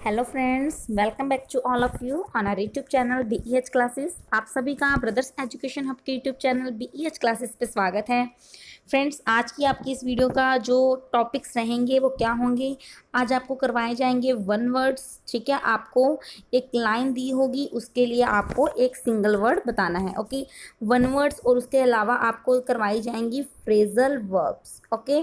Hello friends, welcome back to all of you on our YouTube channel BEH classes. आप सभी का brothers education hub के YouTube channel BEH classes पे स्वागत है। फ्रेंड्स, आज की आपकी इस वीडियो का जो टॉपिक्स रहेंगे वो क्या होंगे। आज आपको करवाए जाएंगे वन वर्ड्स। ठीक है, आपको एक लाइन दी होगी, उसके लिए आपको एक सिंगल वर्ड बताना है। ओके, वन वर्ड्स और उसके अलावा आपको करवाई जाएंगी phrasal verbs. Okay,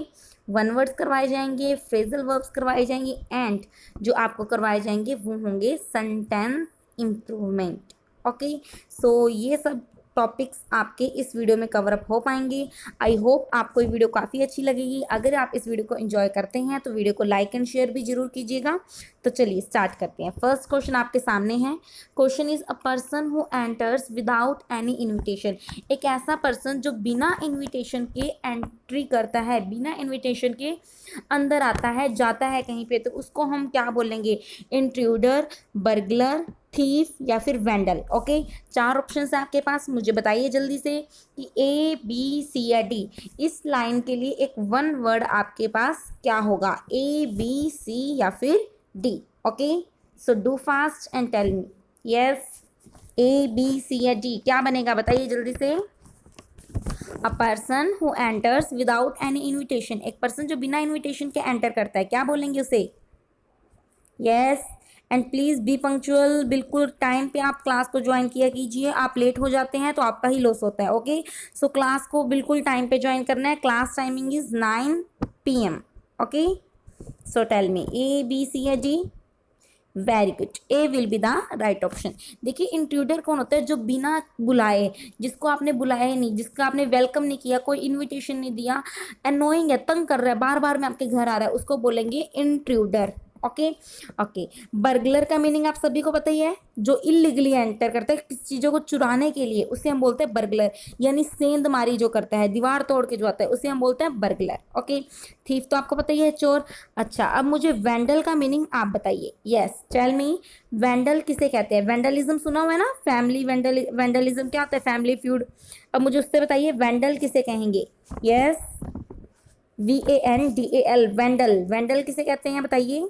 one words करवाए जाएंगे, फ्रेजल वर्ब्स करवाए जाएंगे एंड जो आपको करवाए जाएंगे वो होंगे सेंटेंस इम्प्रूवमेंट। ओके, सो ये सब टॉपिक्स आपके इस वीडियो में कवर अप हो पाएंगे। आई होप आपको ये वीडियो काफ़ी अच्छी लगेगी। अगर आप इस वीडियो को एंजॉय करते हैं तो वीडियो को लाइक एंड शेयर भी जरूर कीजिएगा। तो चलिए स्टार्ट करते हैं। फर्स्ट क्वेश्चन आपके सामने है। Question is a person who enters without any invitation. एक ऐसा पर्सन जो बिना इन्विटेशन के एंट्री करता है, बिना इन्विटेशन के अंदर आता है, जाता है कहीं पे, तो उसको हम क्या बोलेंगे? इंट्रूडर, बर्गलर, थीफ या फिर वेंडल। ओके, चार ऑप्शन है आपके पास। मुझे बताइए जल्दी से कि ए, बी, सी या डी। इस लाइन के लिए एक वन वर्ड आपके पास क्या होगा? ए, बी, सी या फिर D. Okay, so do fast and tell me. Yes, A, B, C या डी क्या बनेगा? बताइए जल्दी से। A person who enters without any invitation. एक पर्सन जो बिना इन्विटेशन के एंटर करता है, क्या बोलेंगे उसे? Yes, and please be punctual. बिल्कुल टाइम पे आप क्लास को ज्वाइन किया कीजिए। आप लेट हो जाते हैं तो आपका ही लॉस होता है। ओके, सो क्लास को बिल्कुल टाइम पे ज्वाइन करना है। Class timing is 9 PM। Okay, so tell me A, B, C या D. Very good, A will be the right option. देखिए, इंट्रूडर कौन होता है? जो बिना बुलाए, जिसको आपने बुलाया नहीं, जिसका आपने वेलकम नहीं किया, कोई इनविटेशन नहीं दिया, अनोइंग है, तंग कर रहा है, बार बार में आपके घर आ रहा है, उसको बोलेंगे इंट्रूडर। ओके ओके, बर्गलर का मीनिंग आप सभी को पता ही है। जो इलीगली एंटर करता है किसी चीज़ों को चुराने के लिए, उसे हम बोलते हैं बर्गलर। यानी सेंधमारी जो करता है, दीवार तोड़ के जो आता है, उसे हम बोलते हैं बर्गलर। ओके, थीफ तो आपको पता ही है, चोर। अच्छा, अब मुझे वेंडल का मीनिंग आप बताइए। यस, टेल मी, वेंडल किसे कहते हैं? वेंडलिज्म सुना हुआ है ना? फैमिली वेंडलिज्म क्या होता है? Family feud. अब मुझे उससे बताइए, वेंडल किसे कहेंगे? Yes, VANDAL, वेंडल। वेंडल किसे कहते हैं बताइए?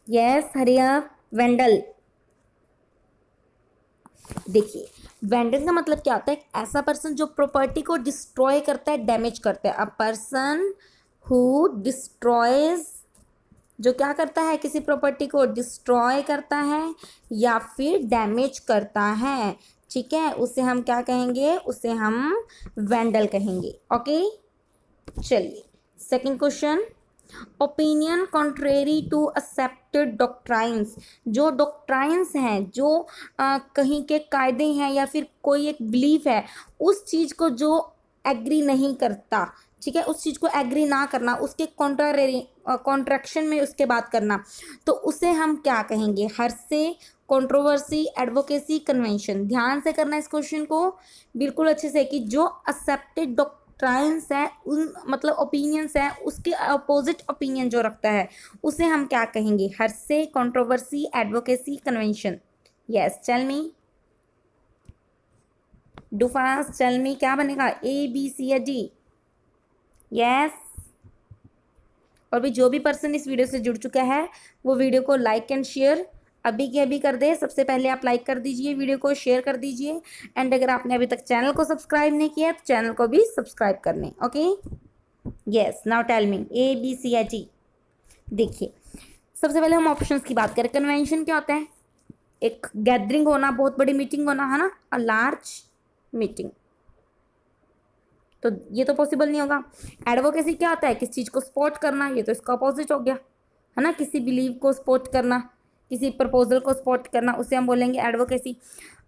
Yes, hurry up, vandal. देखिए, वेंडल का मतलब क्या होता है? ऐसा पर्सन जो प्रॉपर्टी को डिस्ट्रॉय करता है, डैमेज करता है। अ पर्सन हु डिस्ट्रॉयज, जो क्या करता है? किसी प्रॉपर्टी को डिस्ट्रॉय करता है या फिर डैमेज करता है। ठीक है, उसे हम क्या कहेंगे? उसे हम वेंडल कहेंगे। ओके, चलिए second question. Opinion contrary to accepted doctrines. जो डॉक्ट्राइंस हैं, जो कहीं के कायदे हैं या फिर कोई एक बिलीफ है, उस चीज़ को जो एग्री नहीं करता, ठीक है, उस चीज़ को एग्री ना करना, उसके कॉन्ट्रारी कॉन्ट्रैक्शन में उसके बात करना, तो उसे हम क्या कहेंगे? Heresy, controversy, advocacy, convention. ध्यान से करना इस क्वेश्चन को बिल्कुल अच्छे से, कि जो एक्सेप्टेड ट्रायल्स है, उन मतलब ओपिनियंस है, उसके अपोजिट ओपिनियन जो रखता है, उसे हम क्या कहेंगे? Heresy, controversy, advocacy, convention. Yes, tell me, do fast, tell me क्या बनेगा? ए, बी, सी या डी? यस, और भी जो भी पर्सन इस वीडियो से जुड़ चुका है वो वीडियो को लाइक एंड शेयर अभी के अभी कर दे। सबसे पहले आप लाइक कर दीजिए, वीडियो को शेयर कर दीजिए, एंड अगर आपने अभी तक चैनल को सब्सक्राइब नहीं किया तो चैनल को भी सब्सक्राइब कर लें। Okay, yes, now tell me A, B, C या डी। देखिए, सबसे पहले हम ऑप्शंस की बात करें। कन्वेंशन क्या होता है? एक गैदरिंग होना, बहुत बड़ी मीटिंग होना, है ना? A large meeting. तो ये तो पॉसिबल नहीं होगा। एडवोकेसी क्या होता है? किस चीज़ को सपोर्ट करना, ये तो इसका अपोजिट हो गया, है ना? किसी बिलीव को सपोर्ट करना, किसी प्रपोजल को सपोर्ट करना, उसे हम बोलेंगे एडवोकेसी।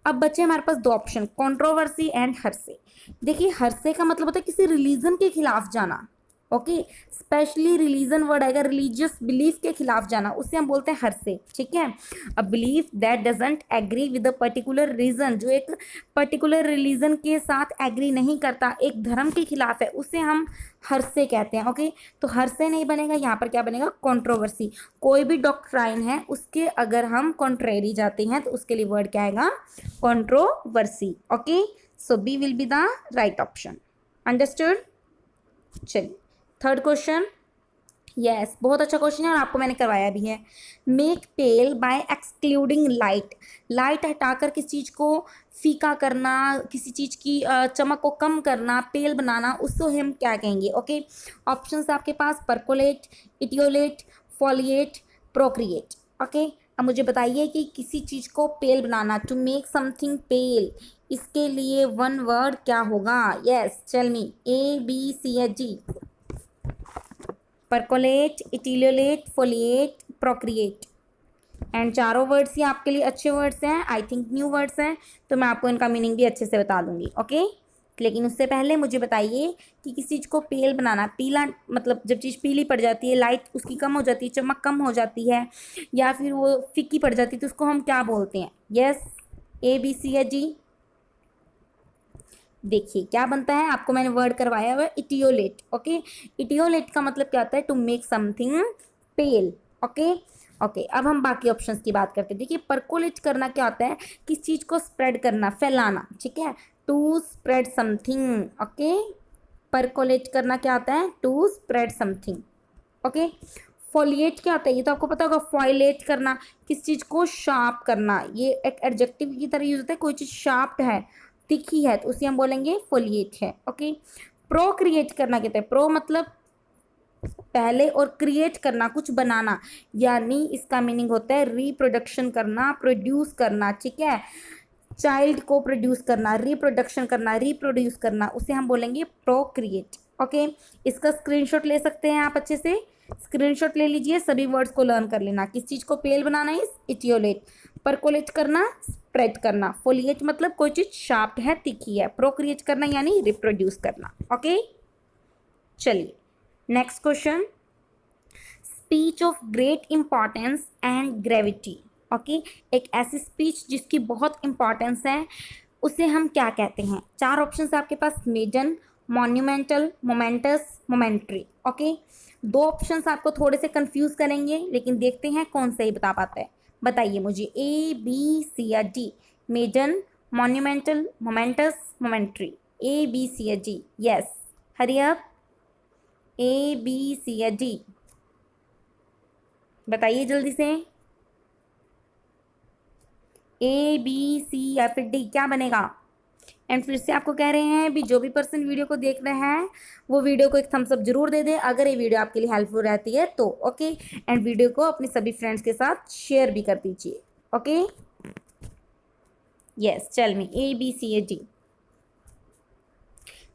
अब बचे हमारे पास दो ऑप्शन, कंट्रोवर्सी एंड हर्षे। देखिए, हर्षे का मतलब होता है किसी रिलीजन के खिलाफ जाना। ओके, स्पेशली रिलीजन वर्ड आएगा, रिलीजियस बिलीफ के खिलाफ जाना, उसे हम बोलते हैं हर्षे। ठीक है, a belief that doesn't agree with a particular reason. जो एक पर्टिकुलर रिलीजन के साथ एग्री नहीं करता, एक धर्म के खिलाफ है, उसे हम हर्षे कहते हैं। ओके, तो हर्षे नहीं बनेगा, यहाँ पर क्या बनेगा? कंट्रोवर्सी। कोई भी डॉक्ट्राइन है, उसके अगर हम कॉन्ट्रेरी जाते हैं तो उसके लिए वर्ड क्या आएगा? Controversy. Okay, so B will be the right option. Understood? चलिए थर्ड क्वेश्चन। यस, बहुत अच्छा क्वेश्चन है और आपको मैंने करवाया भी है। मेक पेल बाय एक्सक्लूडिंग लाइट, लाइट हटाकर किसी चीज़ को फीका करना, किसी चीज़ की चमक को कम करना, पेल बनाना, उसको हम क्या कहेंगे? ओके, ऑप्शंस आपके पास percolate, etiolate, foliate, procreate. Okay, अब मुझे बताइए कि किसी चीज़ को पेल बनाना, टू मेक समथिंग पेल, इसके लिए वन वर्ड क्या होगा? Yes, tell me, A B C या G? Percolate, etiolate, foliate, procreate. And चारों वर्ड्स ही आपके लिए अच्छे वर्ड्स हैं, आई थिंक न्यू वर्ड्स हैं, तो मैं आपको इनका मीनिंग भी अच्छे से बता दूंगी। ओके, लेकिन उससे पहले मुझे बताइए कि किसी चीज़ को पेल बनाना, पीला मतलब जब चीज़ पीली पड़ जाती है, लाइट उसकी कम हो जाती है, चमक कम हो जाती है, या फिर वो फीकी पड़ जाती है, तो उसको हम क्या बोलते हैं? यस, ए बी सी या जी? देखिए क्या बनता है, आपको मैंने वर्ड करवाया हुआ है इटियोलेट। ओके, इटियोलेट का मतलब क्या होता है? To make something pale. Okay okay, अब हम बाकी ऑप्शंस की बात करते हैं। देखिए परकोलेट करना क्या होता है? किस चीज़ को स्प्रेड करना, फैलाना, ठीक है, to spread something. Okay, percolate करना क्या होता है? To spread something. Okay, foliate क्या होता है? ये तो आपको पता होगा, फॉइलेट करना, किस चीज़ को शार्प करना, ये एक एडजेक्टिव की तरह यूज होता है, कोई चीज़ शार्प है, तिखी है, तो उसे हम बोलेंगे फॉलिएट है। ओके, प्रोक्रिएट करना कहते हैं, प्रो मतलब पहले और क्रिएट करना, कुछ बनाना, यानी इसका मीनिंग होता है रिप्रोडक्शन करना, प्रोड्यूस करना, ठीक है, चाइल्ड को प्रोड्यूस करना, रिप्रोडक्शन करना, रिप्रोड्यूस करना, उसे हम बोलेंगे प्रोक्रिएट। ओके, इसका स्क्रीनशॉट ले सकते हैं आप, अच्छे से स्क्रीनशॉट ले लीजिए, सभी वर्ड्स को लर्न कर लेना। किस चीज़ को पेल बनाना है? इटियोलेट। परकोलेट करना, स्प्रेड करना। फोलिएट मतलब कोई चीज़ शार्प है, तिखी है। प्रोक्रिएट करना यानी रिप्रोड्यूस करना। ओके, चलिए next question, speech of great importance and gravity. Okay, एक ऐसी स्पीच जिसकी बहुत इंपॉर्टेंस है, उसे हम क्या कहते हैं? चार ऑप्शन आपके पास, मेजन, मॉन्यूमेंटल, मोमेंटस, मोमेंट्री। ओके, दो ऑप्शंस आपको थोड़े से कंफ्यूज करेंगे, लेकिन देखते हैं कौन सही बता पाता है। बताइए मुझे, ए बी सी या डी? मेजन, monumental, momentous, momentary. A B C या D? Yes, hurry up, A B C या डी? बताइए जल्दी से, ए बी सी या फिर डी, क्या बनेगा? एंड फिर से आपको कह रहे हैं भी, जो भी पर्सन वीडियो को देख रहे हैं वो वीडियो को एक थम्स अप जरूर दे दे अगर ये वीडियो आपके लिए हेल्पफुल रहती है तो। ओके, एंड वीडियो को अपने सभी फ्रेंड्स के साथ शेयर भी कर दीजिए। Okay, yes, tell me, A B C या डी?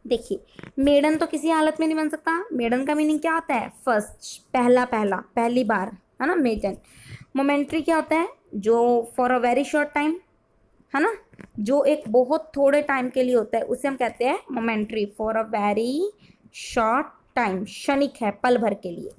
देखिए, मेडन तो किसी हालत में नहीं बन सकता। मेडन का मीनिंग क्या होता है? फर्स्ट, पहला, पहला, पहली बार, है ना, मेडन। मोमेंट्री क्या होता है? जो for a very short time, है ना, जो एक बहुत थोड़े टाइम के लिए होता है, उसे हम कहते हैं momentary, for a very short time, क्षणिक है, पल भर के लिए।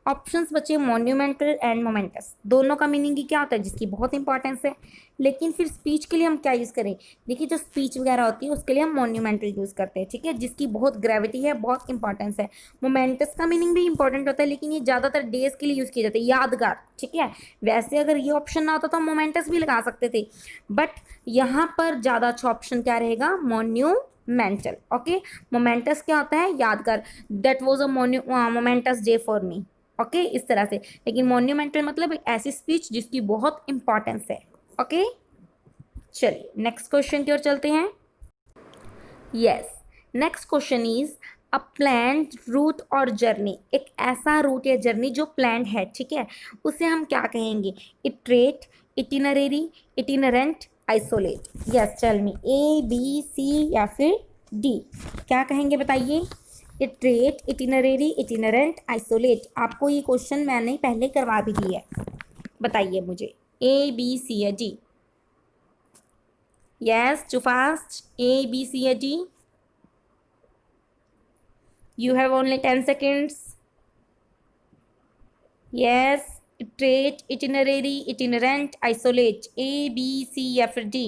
ऑप्शंस बचे मॉन्यूमेंटल एंड मोमेंटस, दोनों का मीनिंग ही क्या होता है? जिसकी बहुत इंपॉर्टेंस है। लेकिन फिर स्पीच के लिए हम क्या यूज़ करें? देखिए, जो स्पीच वगैरह होती है उसके लिए हम मॉन्यूमेंटल यूज़ करते हैं, ठीक है, जिसकी बहुत ग्रेविटी है, बहुत इंपॉर्टेंस है। मोमेंटस का मीनिंग भी इंपॉर्टेंट होता है, लेकिन ये ज़्यादातर डेज के लिए यूज़ किए जाते हैं, यादगार, ठीक है। वैसे अगर ये ऑप्शन ना होता तो हम मोमेंटस भी लगा सकते थे, बट यहाँ पर ज़्यादा अच्छा ऑप्शन क्या रहेगा? मॉन्यूमेंटल। ओके, मोमेंटस क्या होता है? यादगार, that was a moments day for me. Okay, इस तरह से। लेकिन मॉन्यूमेंटल मतलब एक ऐसी स्पीच जिसकी बहुत इंपॉर्टेंस है। ओके, चलिए नेक्स्ट क्वेश्चन की ओर चलते हैं। Yes, next question is a planned route और जर्नी, एक ऐसा रूट या जर्नी जो प्लान्ड है, ठीक है, उसे हम क्या कहेंगे? Iterate, itinerary, itinerant, isolate. Yes, tell me, A B C या फिर डी? क्या कहेंगे बताइए? Iterate, itinerary, itinerant, isolate. आपको ये क्वेश्चन मैंने पहले करवा भी दिया है, बताइए मुझे, ए बी सी या D? Yes, too fast. A, B, C, or D? You have only 10 seconds. Yes, iterate, itinerary, itinerant, isolate. A, B, C या फिर D?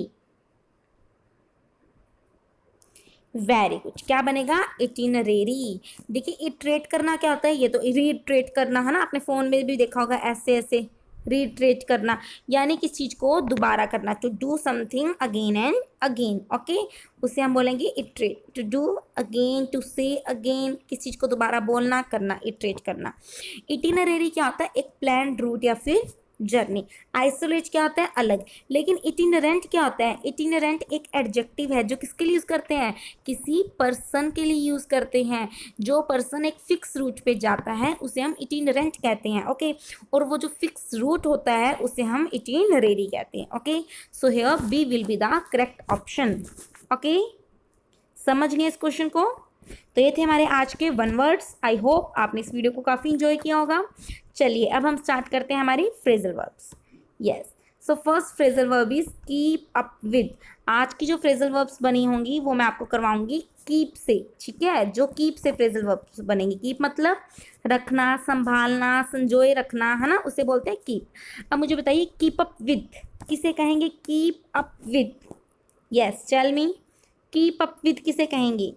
वेरी गुड, क्या बनेगा? इटिनरेरी। देखिए, इटरेट करना क्या होता है? ये तो रीट्रेट करना है ना, आपने फ़ोन में भी देखा होगा, ऐसे ऐसे रिट्रेट करना यानी किस चीज़ को दोबारा करना, to do something again and again, okay, उसे हम बोलेंगे iterate, to do again, to say again, किस चीज़ को दोबारा बोलना, करना, इटरेट करना। इटिनरेरी क्या होता है, एक प्लान रूट या फिर जर्नी। आइसोलेट क्या होता है, अलग। लेकिन इटिनरेंट क्या होता है, इटिनरेंट एक एडजेक्टिव है जो किसके लिए यूज़ करते हैं, किसी पर्सन के लिए यूज़ करते हैं। जो पर्सन एक फिक्स रूट पे जाता है उसे हम इटिनरेंट कहते हैं, ओके, और वो जो फिक्स रूट होता है उसे हम इटिनरेरी कहते हैं, okay. So here B will be the correct option, okay. समझ गए इस क्वेश्चन को। तो ये थे हमारे आज के 1 वर्ड्स। आई होप आपने इस वीडियो को काफ़ी इंजॉय किया होगा। चलिए अब हम स्टार्ट करते हैं हमारी phrasal verbs. Yes, so first phrasal verb is keep up with. आज की जो फ्रेजल वर्ब्स बनी होंगी वो मैं आपको करवाऊंगी कीप से, ठीक है। जो कीप से फ्रेजल वर्ब्स बनेंगी, कीप मतलब रखना, संभालना, संजोए रखना, है ना, उसे बोलते हैं कीप। अब मुझे बताइए कीप अप विद किसे कहेंगे, keep up with. Yes, tell me, keep up with किसे कहेंगे।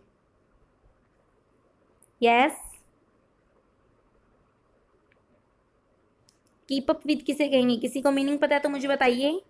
यस, कीप अप विद किसे कहेंगे, किसी को मीनिंग पता है तो मुझे बताइए।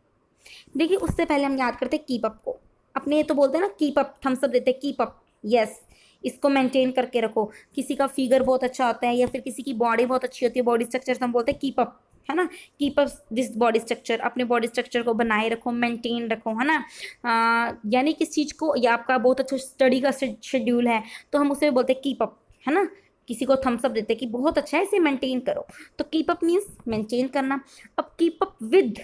देखिए उससे पहले हम याद करते हैं कीप अप को। अपने तो बोलते हैं ना कीप अप, थम्स अप देते हैं, कीप अप। यस, इसको मेंटेन करके रखो। किसी का फिगर बहुत अच्छा होता है या फिर किसी की बॉडी बहुत अच्छी होती है, बॉडी स्ट्रक्चर, तो हम बोलते हैं कीप अप, है ना। Keep up this body structure, अपने बॉडी स्ट्रक्चर को बनाए रखो, मेंटेन रखो, है ना। यानी किस चीज़ को, या आपका बहुत अच्छा स्टडी का शेड्यूल है तो हम उसे बोलते हैं कीप अप, है ना। किसी को थम्स अप देते हैं कि बहुत अच्छा है, इसे मेंटेन करो। तो कीप अप मीन्स मेंटेन करना। अब कीप अप विद,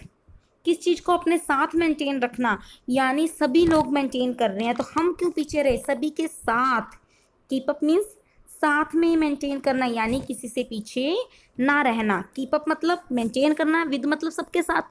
किस चीज़ को अपने साथ मेंटेन रखना, यानी सभी लोग मेंटेन कर रहे हैं तो हम क्यों पीछे रहे, सभी के साथ। कीप अप मीन्स साथ में मेंटेन करना, यानी किसी से पीछे ना रहना। कीप अप मतलब मेंटेन करना, विद मतलब सबके साथ।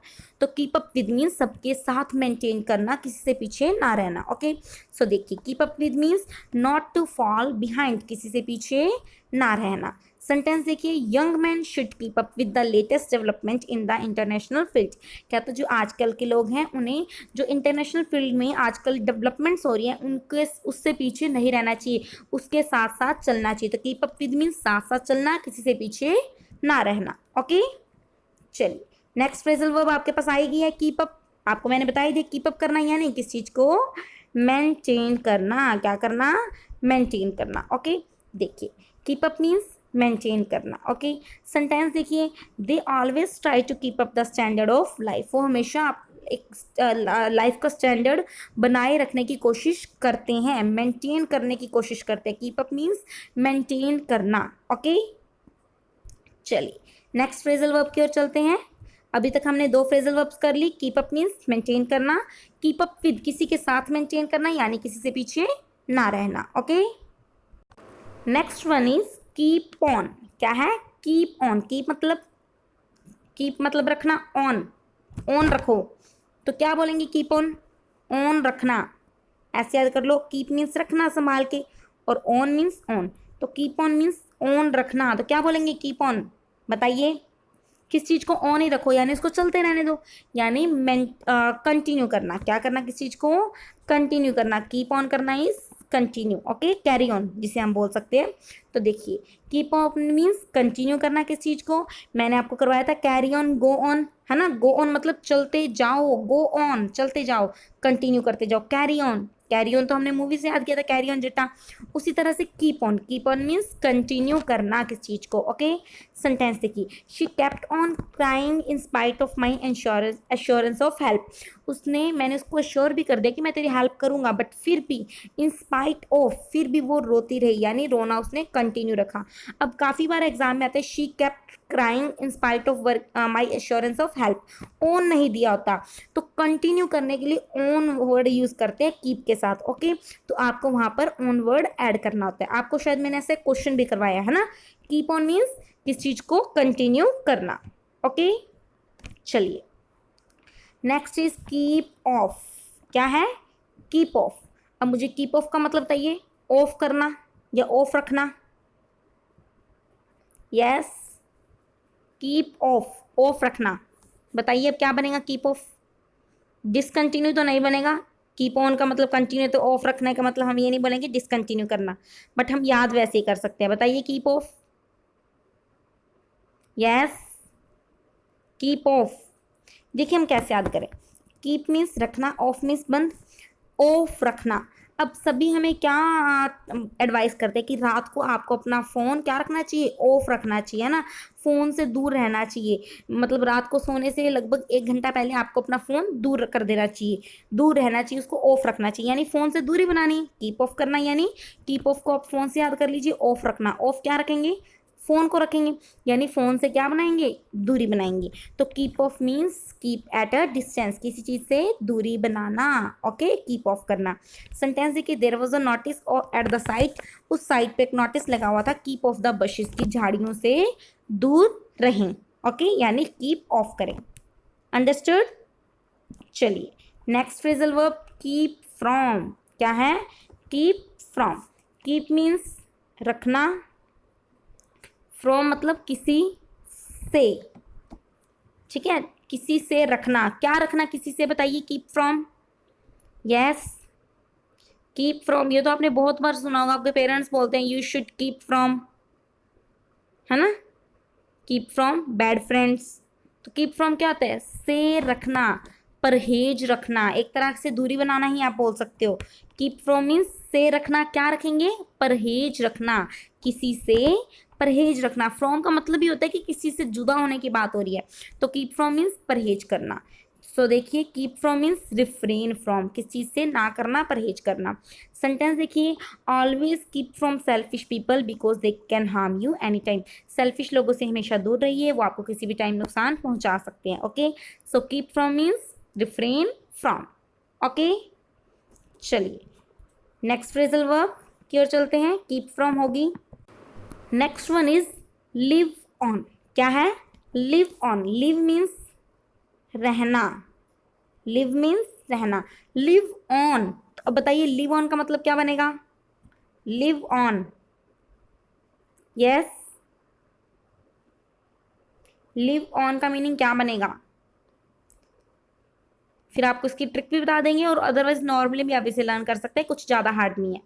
तो कीप अप विद मीन्स सबके साथ मेंटेन करना, किसी से पीछे ना रहना, ओके। सो देखिए keep up with means not to fall behind, किसी से पीछे ना रहना। सेंटेंस देखिए, young man should keep up with the latest development in the international field. क्या तो जो आजकल के लोग हैं उन्हें जो इंटरनेशनल फील्ड में आजकल डेवलपमेंट्स हो रही हैं उनके उससे पीछे नहीं रहना चाहिए, उसके साथ साथ चलना चाहिए। तो कीप अप विद मीन्स साथ साथ चलना, किसी से पीछे ना रहना, ओके। चलिए नेक्स्ट फ्रेजल वर्ब आपके पास आएगी है कीप अप। आपको मैंने बताई थी कीप अप करना यानी किस चीज़ को मेंटेन करना, क्या करना, मेंटेन करना, ओके। देखिए कीप अप मीन्स मेंटेन करना, ओके। सेंटेंस देखिए, they always try to keep up the standard of life. वो हमेशा आप एक लाइफ का स्टैंडर्ड बनाए रखने की कोशिश करते हैं, मेंटेन करने की कोशिश करते हैं। कीप अप मीन्स मेंटेन करना, ओके। चलिए नेक्स्ट फ्रेजल वर्ब की ओर चलते हैं। अभी तक हमने 2 फ्रेजल वर्ब्स कर ली। कीप अप मीन्स मेंटेन करना, कीप अप विद किसी के साथ मेंटेन करना यानी किसी से पीछे ना रहना, okay. Next one is keep on. क्या है, कीप ऑन। कीप मतलब रखना, ऑन, ऑन रखो। तो क्या बोलेंगे, कीप ऑन, ऑन रखना। ऐसे याद कर लो, कीप मीन्स रखना संभाल के और ऑन मीन्स ऑन। तो कीप ऑन मीन्स ऑन रखना, तो क्या बोलेंगे, कीप ऑन। बताइए किस चीज़ को ऑन ही रखो यानी इसको चलते रहने दो, यानी कंटिन्यू करना। क्या करना, किस चीज़ को कंटिन्यू करना। कीप ऑन करना is continue, okay, carry on जिसे हम बोल सकते हैं। तो देखिए कीप ऑन मीन्स कंटिन्यू करना किस चीज़ को। मैंने आपको करवाया था कैरी ऑन, गो ऑन, है ना। गो ऑन मतलब चलते जाओ, गो ऑन चलते जाओ, कंटिन्यू करते जाओ। कैरी ऑन, कैरी ऑन तो हमने मूवी से याद किया था, कैरी ऑन जटा। उसी तरह से कीप ऑन मीन्स कंटिन्यू करना किस चीज़ को, ओके। सेंटेंस देखिए, she kept on crying in spite of my assurance of help. मैंने उसको एश्योर भी कर दिया कि मैं तेरी हेल्प करूंगा, बट फिर भी इन स्पाइट ऑफ, फिर भी वो रोती रही, यानी रोना उसने कंटिन्यू रखा। अब काफ़ी बार एग्जाम में आते हैं she kept crying in spite of my assurance of help, on नहीं दिया होता तो कंटिन्यू करने के लिए ऑन वर्ड यूज करते हैं कीप के साथ, ओके। तो आपको वहां पर ऑन वर्ड ऐड करना होता है। आपको शायद मैंने ऐसे क्वेश्चन भी करवाया है ना। कीप ऑन मीन्स किस चीज को कंटिन्यू करना, ओके। चलिए नेक्स्ट इज कीप ऑफ। क्या है, कीप ऑफ। अब मुझे कीप ऑफ का मतलब बताइए, ऑफ करना या ऑफ रखना। यस, कीप ऑफ, ऑफ रखना। बताइए अब क्या बनेगा कीप ऑफ। डिसकंटिन्यू तो नहीं बनेगा। कीप ऑन का मतलब कंटिन्यू, तो ऑफ रखने का मतलब हम ये नहीं बोलेंगे डिसकंटिन्यू करना, बट हम याद वैसे ही कर सकते हैं। बताइए keep of. Yes, keep of, देखिए हम कैसे याद करें। कीप मीन्स रखना, ऑफ मीन्स बंद, ऑफ रखना। अब सभी हमें क्या एडवाइस करते हैं कि रात को आपको अपना फ़ोन क्या रखना चाहिए, ऑफ रखना चाहिए, है ना। फ़ोन से दूर रहना चाहिए, मतलब रात को सोने से लगभग 1 घंटा पहले आपको अपना फ़ोन दूर कर देना चाहिए, दूर रहना चाहिए, उसको ऑफ रखना चाहिए, यानी फ़ोन से दूरी बनानी, कीप ऑफ करना, यानी कीप ऑफ को आप फ़ोन से याद कर लीजिए, ऑफ रखना, ऑफ क्या रखेंगे, फ़ोन को रखेंगे, यानी फ़ोन से क्या बनाएंगे, दूरी बनाएंगे। तो keep off means keep at a distance, किसी चीज़ से दूरी बनाना, ओके, कीप ऑफ करना। सेंटेंस देखिए, there was a notice at the site, उस साइट पे एक नोटिस लगा हुआ था, कीप ऑफ द बशेस, की झाड़ियों से दूर रहें, ओके, यानी कीप ऑफ करें। अंडरस्टूड। चलिए next phrasal verb keep from, क्या है, कीप फ्रॉम। कीप मीन्स रखना, फ्रॉम मतलब किसी से, ठीक है, किसी से रखना, क्या रखना किसी से, बताइए, keep from, yes, keep from, ये तो आपने बहुत बार सुना होगा, आपके पेरेंट्स बोलते हैं यू शुड कीप फ्रॉम, है ना, कीप फ्रॉम बैड फ्रेंड्स। तो कीप फ्रॉम क्या होता है, से रखना, परहेज रखना, एक तरह से दूरी बनाना ही आप बोल सकते हो। कीप फ्रॉम मीन्स से रखना, क्या रखेंगे, परहेज रखना, किसी से परहेज रखना। फ्रॉम का मतलब ही होता है कि किसी से जुदा होने की बात हो रही है, तो कीप फ्रॉम मीन्स परहेज करना। सो देखिए, keep from means refrain from, किस चीज़ से ना करना, परहेज करना। सेंटेंस देखिए, always keep from selfish people because they can harm you any time, selfish लोगों से हमेशा दूर रहिए, वो आपको किसी भी टाइम नुकसान पहुंचा सकते हैं, okay. So keep from means refrain from, okay. चलिए नेक्स्ट फ्रेजल वर्ब की ओर चलते हैं, कीप फ्रॉम होगी। Next one is live on, क्या है, लिव ऑन, लिव मीन्स रहना, लिव मीन्स रहना, लिव ऑन। तो अब बताइए लिव ऑन का मतलब क्या बनेगा, live on, yes, live on का मीनिंग क्या बनेगा, फिर आपको इसकी ट्रिक भी बता देंगे, और अदरवाइज नॉर्मली भी आप इसे लर्न कर सकते हैं, कुछ ज़्यादा हार्ड नहीं है।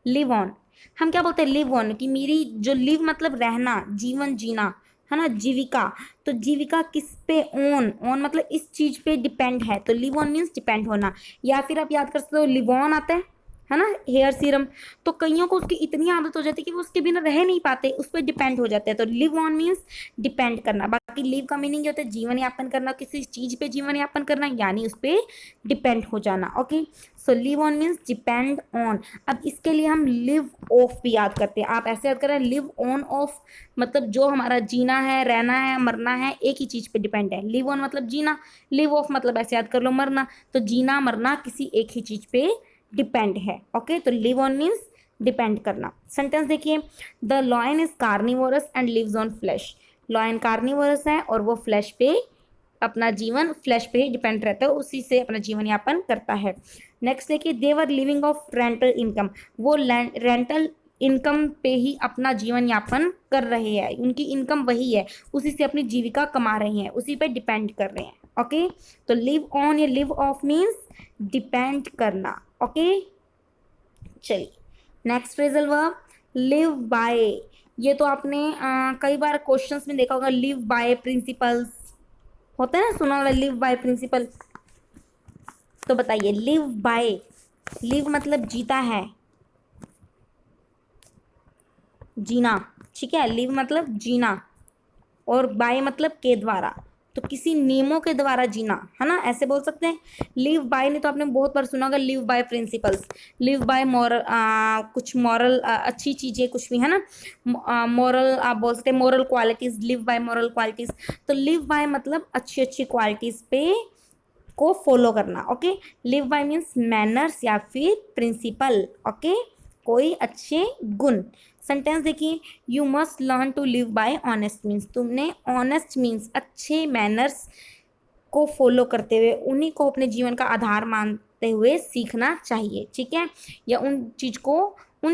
लिव ऑन, हम क्या बोलते हैं, लिव ऑन, कि मेरी जो लिव मतलब रहना, जीवन जीना, है ना, जीविका। तो जीविका किस पे, ऑन, ऑन मतलब इस चीज़ पे डिपेंड है, तो लिव ऑन मीन्स डिपेंड होना। या फिर आप याद कर सकते हो, लिव ऑन आता है ना, हेयर सीरम, तो कईयों को उसकी इतनी आदत हो जाती है कि वो उसके बिना रह नहीं पाते, उस पर डिपेंड हो जाते हैं। तो लिव ऑन मीन्स डिपेंड करना। बाकी लिव का मीनिंग होता है जीवन यापन करना, किसी चीज़ पे जीवन यापन करना, यानी उस पर डिपेंड हो जाना, okay. So live on means depend on. अब इसके लिए हम लिव ऑफ भी याद करते हैं, आप ऐसे याद करें, लिव ऑन ऑफ मतलब जो हमारा जीना है, रहना है, मरना है, एक ही चीज़ पे डिपेंड है। लिव ऑन मतलब जीना, लिव ऑफ मतलब ऐसे याद कर लो, मरना। तो जीना मरना किसी एक ही चीज़ पे डिपेंड है, ओके। तो लिव ऑन मीन्स डिपेंड करना। सेंटेंस देखिए, the lion is carnivorous and lives on flesh, lion carnivorous है और वो फ्लैश पे अपना जीवन, फ्लैश पे ही डिपेंड रहता है, उसी से अपना जीवन यापन करता है। नेक्स्ट देखिए, they were living off rental income, वो रेंटल इनकम पे ही अपना जीवन यापन कर रहे हैं, उनकी इनकम वही है, उसी से अपनी जीविका कमा रहे हैं, उसी पे डिपेंड कर रहे हैं, ओके। तो लिव ऑन या लिव ऑफ मीन्स डिपेंड करना, ओके। चलिए next phrasal verb live by, ये तो आपने कई बार क्वेश्चंस में देखा होगा, लिव बाय प्रिंसिपल्स होता है ना, सुना होगा लिव बाय प्रिंसिपल। तो बताइए लिव बाय, लिव मतलब जीता है, जीना, ठीक है, लिव मतलब जीना, और बाय मतलब के द्वारा, तो किसी नियमों के द्वारा जीना, है ना, ऐसे बोल सकते हैं। लिव बाय ने तो आपने बहुत बार सुना होगा, live by principles, live by moral, कुछ मॉरल अच्छी चीज़ें कुछ भी, है ना, मॉरल आप बोल सकते हैं, moral qualities, live by moral qualities. तो लिव बाय मतलब अच्छी अच्छी क्वालिटीज़ पे को फॉलो करना, okay. Live by means manners या फिर प्रिंसिपल, ओके, कोई अच्छे गुण। सेंटेंस देखिए, you must learn to live by honest means, तुमने ऑनेस्ट मीन्स अच्छे मैनर्स को फॉलो करते हुए, उन्हीं को अपने जीवन का आधार मानते हुए सीखना चाहिए, ठीक है, या उन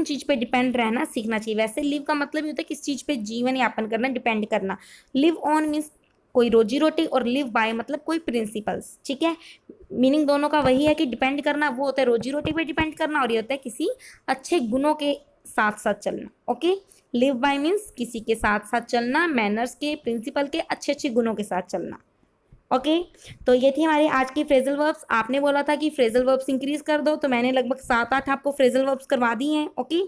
चीज़ पे डिपेंड रहना सीखना चाहिए। वैसे लिव का मतलब ये होता है किस चीज़ पे जीवन यापन करना, डिपेंड करना। लिव ऑन मीन्स कोई रोजी रोटी, और लिव बाय मतलब कोई प्रिंसिपल्स, ठीक है, मीनिंग दोनों का वही है कि डिपेंड करना वो होता है रोजी रोटी पे डिपेंड करना, और ये होता है किसी अच्छे गुणों के साथ साथ चलना, ओके। लिव बाय मीन्स किसी के साथ साथ चलना, मैनर्स के, प्रिंसिपल के, अच्छे अच्छे गुणों के साथ चलना। ओके, तो ये थी हमारी आज की फ्रेजल वर्ब्स। आपने बोला था कि फ्रेजल वर्ब्स इंक्रीज कर दो, तो मैंने लगभग 7-8 आपको फ्रेजल वर्ब्स करवा दी हैं। ओके,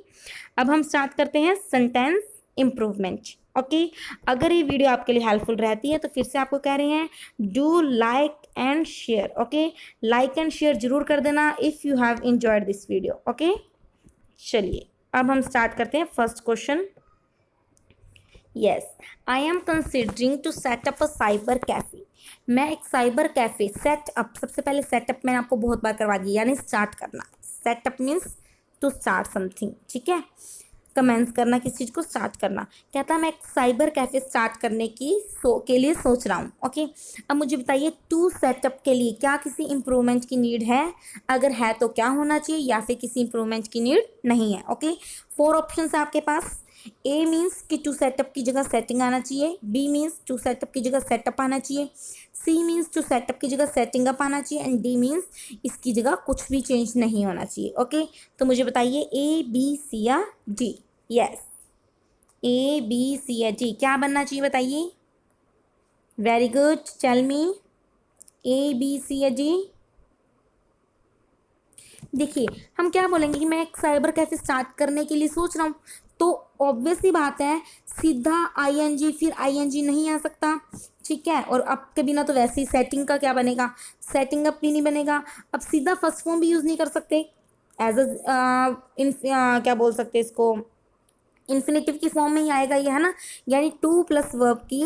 अब हम स्टार्ट करते हैं सेंटेंस इम्प्रूवमेंट। ओके, अगर ये वीडियो आपके लिए हेल्पफुल रहती है तो फिर से आपको कह रहे हैं do like and share. Okay, like and share जरूर कर देना if you have enjoyed this video. Okay, चलिए अब हम स्टार्ट करते हैं first question. Yes, I am considering to setup a cyber cafe. मैं एक साइबर कैफ़े सेटअप, सबसे पहले सेटअप मैंने आपको बहुत बार करवा दिया, यानी स्टार्ट करना। Setup means to start something, ठीक है, कमेंस करना, किसी चीज़ को स्टार्ट करना। कहता है मैं एक साइबर कैफ़े स्टार्ट करने के लिए सोच रहा हूँ। ओके, अब मुझे बताइए टू सेटअप के लिए क्या किसी इम्प्रूवमेंट की नीड है, अगर है तो क्या होना चाहिए, या फिर किसी इम्प्रूवमेंट की नीड नहीं है। ओके, 4 ऑप्शन है आपके पास। ए मीन्स कि टू सेटअप की जगह सेटिंग आना चाहिए, बी मीन्स टू सेटअप की जगह सेटअप आना चाहिए, सी मीन्स टू सेटअप की जगह सेटिंग अप आना चाहिए, एंड डी मीन्स इसकी जगह कुछ भी चेंज नहीं होना चाहिए। ओके, तो मुझे बताइए ए बी सी या D. Yes, A B C या डी क्या बनना चाहिए बताइए। Very good, tell me A B C या डी। देखिए हम क्या बोलेंगे कि मैं एक साइबर कैफे स्टार्ट करने के लिए सोच रहा हूँ, तो ऑब्वियस सी बात है सीधा आईएनजी फिर आईएनजी नहीं आ सकता, ठीक है, और अब के बिना तो वैसे ही सेटिंग का क्या बनेगा, सेटिंग अप भी नहीं बनेगा। अब सीधा फर्स्ट फॉर्म भी यूज़ नहीं कर सकते, एज क्या बोल सकते हैं इसको, इन्फिनेटिव की फॉर्म में ही आएगा ये, है ना, यानी टू प्लस वर्ब की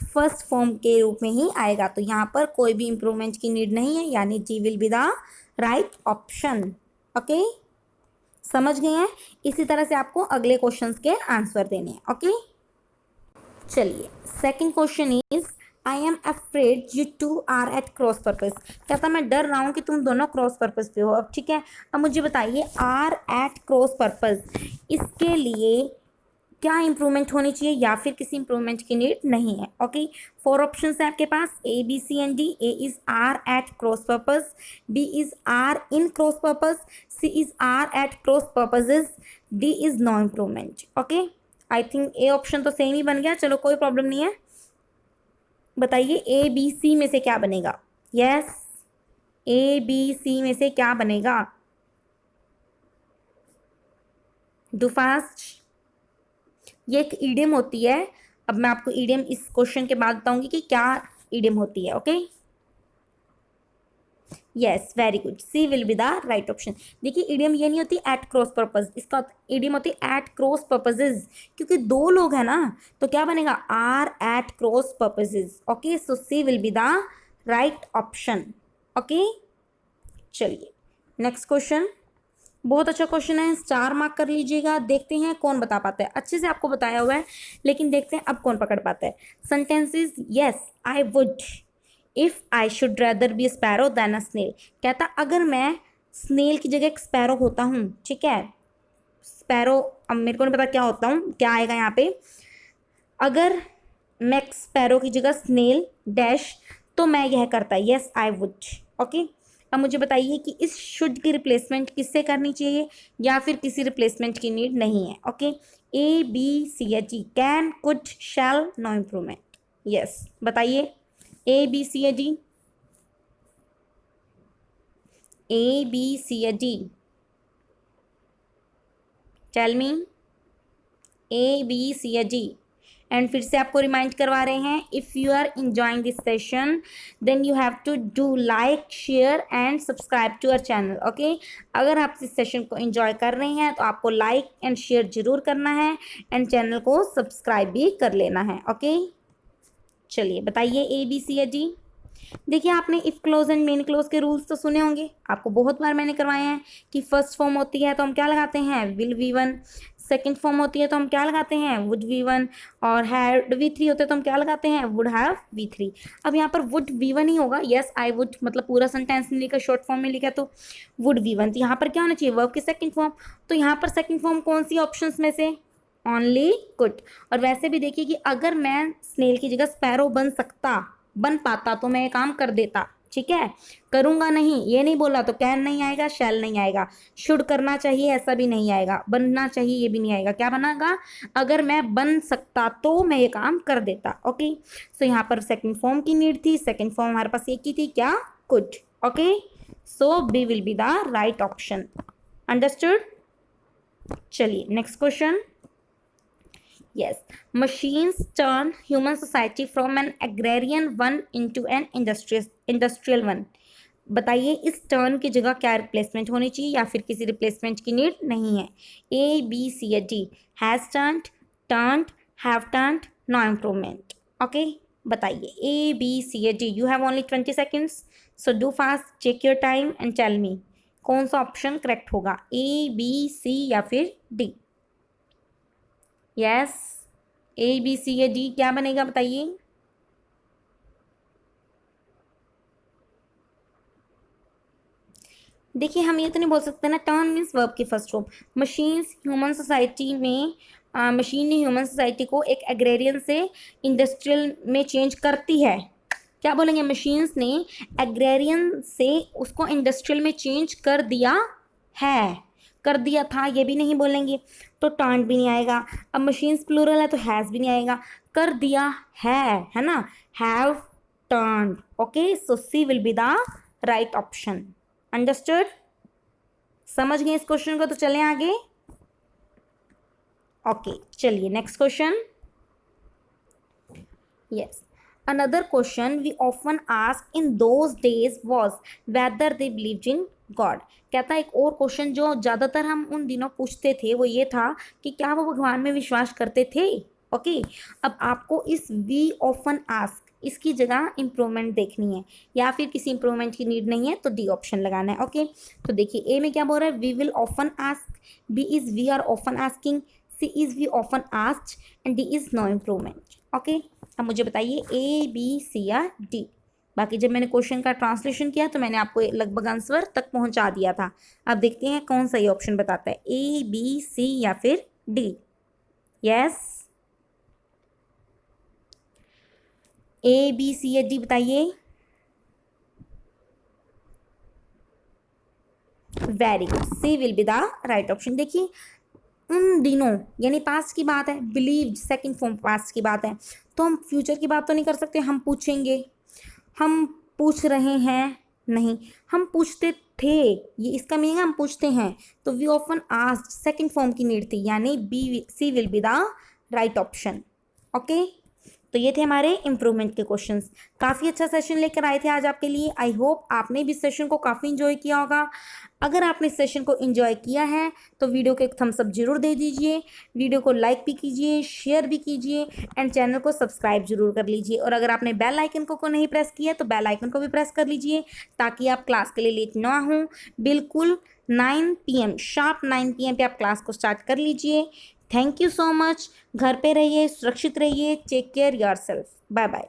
फर्स्ट फॉर्म के रूप में ही आएगा। तो यहाँ पर कोई भी इंप्रूवमेंट की नीड नहीं है, यानी G will be the right option. Okay, समझ गए हैं। इसी तरह से आपको अगले क्वेश्चंस के आंसर देने हैं। ओके, चलिए second question is I am afraid you two are at cross purpose. कहता मैं डर रहा हूँ कि तुम दोनों क्रॉस पर्पज पे हो। अब ठीक है, अब मुझे बताइए आर एट क्रॉस पर्पज, इसके लिए क्या इंप्रूवमेंट होनी चाहिए या फिर किसी इंप्रूवमेंट की नीड नहीं है। ओके, 4 ऑप्शन है आपके पास, A B C and D. A is are at cross purpose, B is are in cross purpose, C is are at cross purposes, D is no improvement. Okay, I think A option तो same ही बन गया, चलो कोई problem नहीं है। बताइए A B सी में से क्या बनेगा। यस, ए बी सी में से क्या बनेगा, डू फास्ट। ये एक ईडियम होती है, अब मैं आपको ईडियम इस क्वेश्चन के बाद बताऊंगी कि क्या ईडियम होती है। Okay, yes, very good, C will be the right option. देखिए ईडियम ये नहीं होती एट क्रॉस पर्पज, इसका ईडियम होती है एट क्रॉस पर्पजेज, क्योंकि दो लोग हैं ना, तो क्या बनेगा are at cross purposes. Okay, so C will be the right option. Okay, चलिए नेक्स्ट क्वेश्चन, बहुत अच्छा क्वेश्चन है, स्टार मार्क कर लीजिएगा। देखते हैं कौन बता पाता है, अच्छे से आपको बताया हुआ है, लेकिन देखते हैं अब कौन पकड़ पाता है। Sentences, yes I would if I should rather be sparrow than a snail. कहता अगर मैं स्नेल की जगह एक स्पैरो होता हूँ, ठीक है, स्पैरो, अब मेरे को नहीं पता क्या होता हूँ, क्या आएगा यहाँ पे, अगर मैं स्पैरो की जगह स्नेल डैश, तो मैं यह करता, यस आई वुड। ओके, अब मुझे बताइए कि इस शुड की रिप्लेसमेंट किससे करनी चाहिए या फिर किसी रिप्लेसमेंट की नीड नहीं है। ओके, ए बी सी या D, can could shall no improvement. Yes, बताइए ए बी सी या डी, ए बी सी या D, tell me A B C या डी। एंड फिर से आपको रिमाइंड करवा रहे हैं, if you are enjoying this session then you have to do like share and subscribe to our channel. Okay, अगर आप इस सेशन को इंजॉय कर रहे हैं तो आपको लाइक एंड शेयर जरूर करना है, एंड चैनल को सब्सक्राइब भी कर लेना है। ओके, चलिए बताइए ए बी सी या डी। देखिए आपने if close and main close के रूल्स तो सुने होंगे, आपको बहुत बार मैंने करवाए हैं कि फर्स्ट फॉर्म होती है तो हम क्या लगाते हैं, will we one, second form होती है तो हम क्या लगाते हैं, वुड वी वन, और हैड वी थ्री होते हैं तो हम क्या लगाते हैं, वुड हैव वी थ्री। अब यहाँ पर वुड वी वन ही होगा, यस आई वुड, मतलब पूरा सेंटेंस नहीं लिखा, शॉर्ट फॉर्म में लिखा तो वुड वी वन, तो यहाँ पर क्या होना चाहिए, वर्ब की सेकेंड फॉर्म। तो यहाँ पर सेकेंड फॉर्म कौन सी ऑप्शन में से, ओनली कुड। और वैसे भी देखिए कि अगर मैं स्नेल की जगह स्पैरो बन पाता तो मैं ये काम कर देता, ठीक है, करूँगा नहीं ये नहीं बोला तो कैन नहीं आएगा, शैल नहीं आएगा, शुड करना चाहिए ऐसा भी नहीं आएगा, बनना चाहिए ये भी नहीं आएगा। क्या बनेगा? अगर मैं बन सकता तो मैं ये काम कर देता। ओके, सो यहाँ पर सेकंड फॉर्म की नीड थी, सेकंड फॉर्म हमारे पास एक ही थी, क्या? Could. Okay, so B will be the right option. Understood? चलिए next question. Yes, machines turn human society from an agrarian one into an industrial one. बताइए इस टर्न की जगह क्या रिप्लेसमेंट होनी चाहिए या फिर किसी रिप्लेसमेंट की नीड नहीं है? ए, बी, सी या D? Has turned, have turned, no improvement. Okay, बताइए ए, बी, सी या D? You have only 20 seconds, so do fast, check your time and tell me कौन सा ऑप्शन करेक्ट होगा, ए, B, C या फिर D? Yes, A, B, C या D क्या बनेगा बताइए? देखिए हम ये तो नहीं बोल सकते ना, टर्न मीन्स वर्ब की first form. Machines human society में मशीन ने ह्यूमन सोसाइटी को एक एग्रेरियन से इंडस्ट्रियल में चेंज करती है। क्या बोलेंगे? मशीन्स ने एग्रेरियन से उसको इंडस्ट्रियल में चेंज कर दिया है, कर दिया था ये भी नहीं बोलेंगे, तो टर्न भी नहीं आएगा। अब मशीन्स प्लूरल है तो हैज़ भी नहीं आएगा, कर दिया है ना, have turned. Okay, so C will be the right option. Understood? समझ गए इस क्वेश्चन को? तो चलें आगे। ओके, चलिए next question. Yes, another question we often ask in those days was whether they believed in God. कहता है एक और क्वेश्चन जो ज़्यादातर हम उन दिनों पूछते थे वो ये था कि क्या वो भगवान में विश्वास करते थे। ओके, अब आपको इस वी ऑफन आस्क इसकी जगह इम्प्रूवमेंट देखनी है या फिर किसी इम्प्रूवमेंट की नीड नहीं है तो डी ऑप्शन लगाना है। ओके, तो देखिए ए में क्या बोल रहा है? We will often ask, B is we are often asking, C is we often asked and D is no improvement. Okay, अब मुझे बताइए ए, बी, सी या डी? बाकी जब मैंने क्वेश्चन का ट्रांसलेशन किया तो मैंने आपको लगभग आंसर तक पहुंचा दिया था। अब देखते हैं कौन सा ये ऑप्शन बताता है, ए, बी, सी या फिर D? Yes, A, B, C या डी बताइए। Very good, C will be the right option. देखिए उन दिनों यानी पास्ट की बात है, बिलीव्ड सेकंड फॉर्म पास्ट की बात है, तो हम फ्यूचर की बात तो नहीं कर सकते। हम पूछेंगे, हम पूछ रहे हैं नहीं, हम पूछते थे, ये इसका मीनिंग हम पूछते हैं। तो we often asked second form की नीड थी, यानी B, C will be the right option. Okay, तो ये थे हमारे इम्प्रूवमेंट के क्वेश्चंस। काफ़ी अच्छा सेशन लेकर आए थे आज आपके लिए। आई होप आपने भी इस सेशन को काफ़ी इन्जॉय किया होगा। अगर आपने इस सेशन को इन्जॉय किया है तो वीडियो को एक थम्स अप जरूर दे दीजिए, वीडियो को लाइक भी कीजिए, शेयर भी कीजिए एंड चैनल को सब्सक्राइब जरूर कर लीजिए। और अगर आपने बेल आइकन को नहीं प्रेस किया तो बेल आइकन को भी प्रेस कर लीजिए ताकि आप क्लास के लिए लेट ना हों। बिल्कुल 9 PM शार्प 9 PM पे आप क्लास को स्टार्ट कर लीजिए। Thank you so much. घर पे रहिए, सुरक्षित रहिए, take care yourself. Bye bye.